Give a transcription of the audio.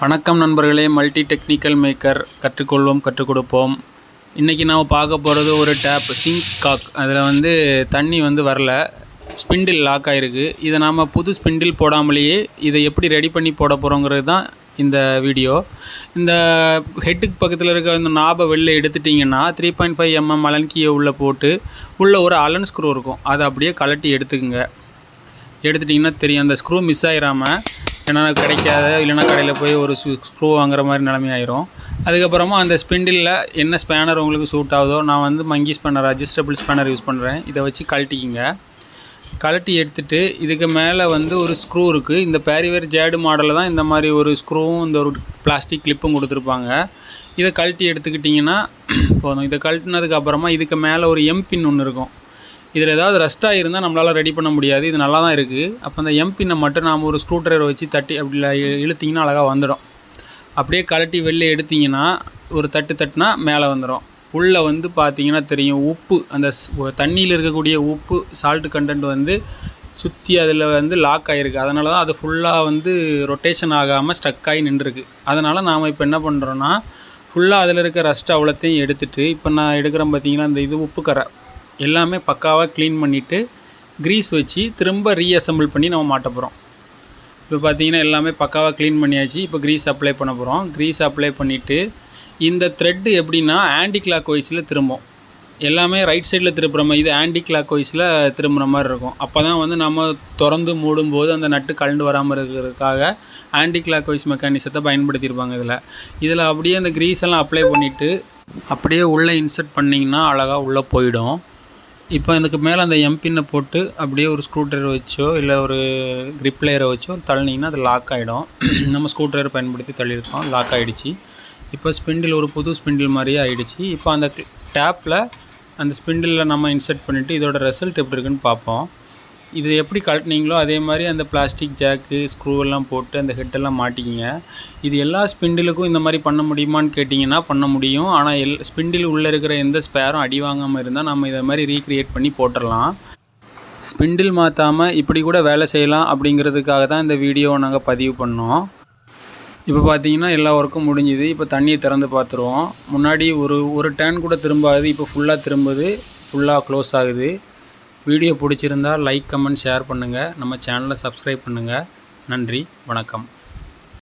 வணக்கம் நண்பர்களே, multi technical maker கற்றுக்கொள்வோம் கற்றுக் கொடுப்போம். இன்றைக்கி நாம் பார்க்க போகிறது ஒரு டேப் சிங்க் காக். அதில் தண்ணி வரல, ஸ்பிண்டில் லாக் ஆகிருக்கு. இதை நாம் புது ஸ்பிண்டில் போடாமலேயே இதை எப்படி ரெடி பண்ணி போட போகிறோங்கிறது தான் இந்த வீடியோ. இந்த ஹெட்டுக்கு பக்கத்தில் இருக்க இந்த நாபை வெளில எடுத்துட்டிங்கன்னா 3.5 mm அலன் கீயை உள்ளே போட்டு உள்ளே ஒரு அலன் ஸ்க்ரூ இருக்கும். அதை அப்படியே கழட்டி எடுத்துக்குங்க. எடுத்துட்டிங்கன்னா தெரியும், அந்த ஸ்க்ரூ மிஸ் ஆகிடாமல், ஏன்னா கிடைக்காத இல்லைனா கடையில் போய் ஒரு ஸ்க்ரூ வாங்குற மாதிரி நிலைமையாயிரும். அதுக்கப்புறமா அந்த ஸ்பிண்டிலில் என்ன ஸ்பேனர் உங்களுக்கு சூட் ஆகுதோ, நான் மங்கி ஸ்பேனர், அட்ஜஸ்டபிள் ஸ்பேனர் யூஸ் பண்ணுறேன். இதை வச்சு கழட்டிக்கிங்க. கழட்டி எடுத்துகிட்டு இதுக்கு மேலே ஒரு ஸ்க்ரூ இருக்குது. இந்த பேரிவேர் ஜேடு மாடலில் தான் இந்த மாதிரி ஒரு ஸ்க்ரூவும் இந்த ஒரு பிளாஸ்டிக் கிளிப்பும் கொடுத்துருப்பாங்க. இதை கழட்டி எடுத்துக்கிட்டிங்கன்னா போதும். இதை கழட்டினதுக்கப்புறமா இதுக்கு மேலே ஒரு எம்பின் ஒன்று இருக்கும். இதில் ஏதாவது ரஸ்ட்டாக இருந்தால் நம்மளால் ரெடி பண்ண முடியாது. இது நல்லா தான் இருக்குது. அப்போ அந்த எம்பின்னை மட்டும் நாம் ஒரு ஸ்க்ரூ ட்ரைவரை வச்சு தட்டி அப்படி இழுத்திங்கன்னா அழகாக வந்துடும். அப்படியே கழட்டி வெளில எடுத்திங்கன்னா ஒரு தட்டுனா மேலே வந்துடும். உள்ளே பார்த்தீங்கன்னா தெரியும், உப்பு, அந்த தண்ணியில் இருக்கக்கூடிய உப்பு சால்ட்டு கண்டென்ட் சுற்றி அதில் லாக் ஆகிருக்கு. அதனால தான் அது ஃபுல்லாக ரொட்டேஷன் ஆகாமல் ஸ்டக் ஆகி நின்றுருக்கு. அதனால் நாம் இப்போ என்ன பண்ணுறோன்னா, ஃபுல்லாக அதில் இருக்க ரஸ்ட் அவ்வளோத்தையும் எடுத்துகிட்டு, இப்போ நான் எடுக்கிறேன் பார்த்தீங்கன்னா, இந்த இது உப்பு கரை எல்லாமே பக்காவாக க்ளீன் பண்ணிவிட்டு க்ரீஸ் வச்சு திரும்ப ரீஅசம்பிள் பண்ணி நம்ம மாட்ட போகிறோம். இப்போ பார்த்தீங்கன்னா எல்லாமே பக்காவாக க்ளீன் பண்ணியாச்சு. இப்போ க்ரீஸ் அப்ளை பண்ண போகிறோம். க்ரீஸ் அப்ளை பண்ணிவிட்டு இந்த த்ரெட்டு எப்படின்னா ஆன்டி கிளாக் வைஸில் திரும்பும். எல்லாமே ரைட் சைடில் திருப்புற மாதிரி, இது ஆன்டி கிளாக் வைஸில் திரும்புகிற மாதிரி இருக்கும். அப்போ தான் நம்ம திறந்து மூடும்போது அந்த நட்டு கலண்டு வராமல் இருக்கிறதுக்காக ஆன்டி கிளாக் வைஸ் மெக்கானிசத்தை பயன்படுத்தியிருப்பாங்க. இதில் அப்படியே அந்த க்ரீஸ் எல்லாம் அப்ளை பண்ணிவிட்டு அப்படியே உள்ளே இன்சர்ட் பண்ணிங்கன்னா அழகாக உள்ளே போயிடும். இப்போ இதுக்கு மேலே அந்த எம்பின்னை போட்டு அப்படியே ஒரு ஸ்க்ரூ ட்ரைவர் வச்சோ இல்லை ஒரு கிரிப் லேயரை வச்சோ தள்ளினீங்கன்னா அது லாக் ஆகிடும். நம்ம ஸ்க்ரூ ட்ரைவர் பயன்படுத்தி தள்ளியிருக்கோம், லாக் ஆகிடுச்சு. இப்போ ஸ்பிண்டில் ஒரு புது ஸ்பிண்டில் மாதிரியே ஆகிடுச்சு. இப்போ அந்த டேப்பில் அந்த ஸ்பிண்டிலில் நம்ம இன்சர்ட் பண்ணிவிட்டு இதோட ரிசல்ட் எப்படி இருக்குன்னு பார்ப்போம். இது எப்படி கழட்டினீங்களோ அதே மாதிரி அந்த பிளாஸ்டிக் ஜாக்கு ஸ்க்ரூ எல்லாம் போட்டு அந்த ஹெட்டெல்லாம் மாட்டிக்கிங்க. இது எல்லா ஸ்பிண்டிலுக்கும் இந்த மாதிரி பண்ண முடியுமான்னு கேட்டிங்கன்னா பண்ண முடியும். ஆனால் ஸ்பிண்டில் உள்ளே இருக்கிற எந்த ஸ்பேரும் அடி வாங்காமல் இருந்தால் நம்ம இதை மாதிரி ரீக்ரியேட் பண்ணி போட்டுடலாம். ஸ்பிண்டில் மாற்றாமல் இப்படி கூட வேலை செய்யலாம் அப்படிங்கிறதுக்காக தான் இந்த வீடியோவை நாங்கள் பதிவு பண்ணோம். இப்போ பார்த்தீங்கன்னா எல்லா ஒர்க்கும் முடிஞ்சுது. இப்போ தண்ணியை திறந்து பார்த்துருவோம். முன்னாடி ஒரு டேன் கூட திரும்பாது, இப்போ ஃபுல்லாக திரும்புது, ஃபுல்லாக க்ளோஸ் ஆகுது. வீடியோ பிடிச்சிருந்தால் லைக், கமெண்ட், ஷேர் பண்ணுங்கள். நம்ம சேனலை சப்ஸ்கிரைப் பண்ணுங்கள். நன்றி, வணக்கம்.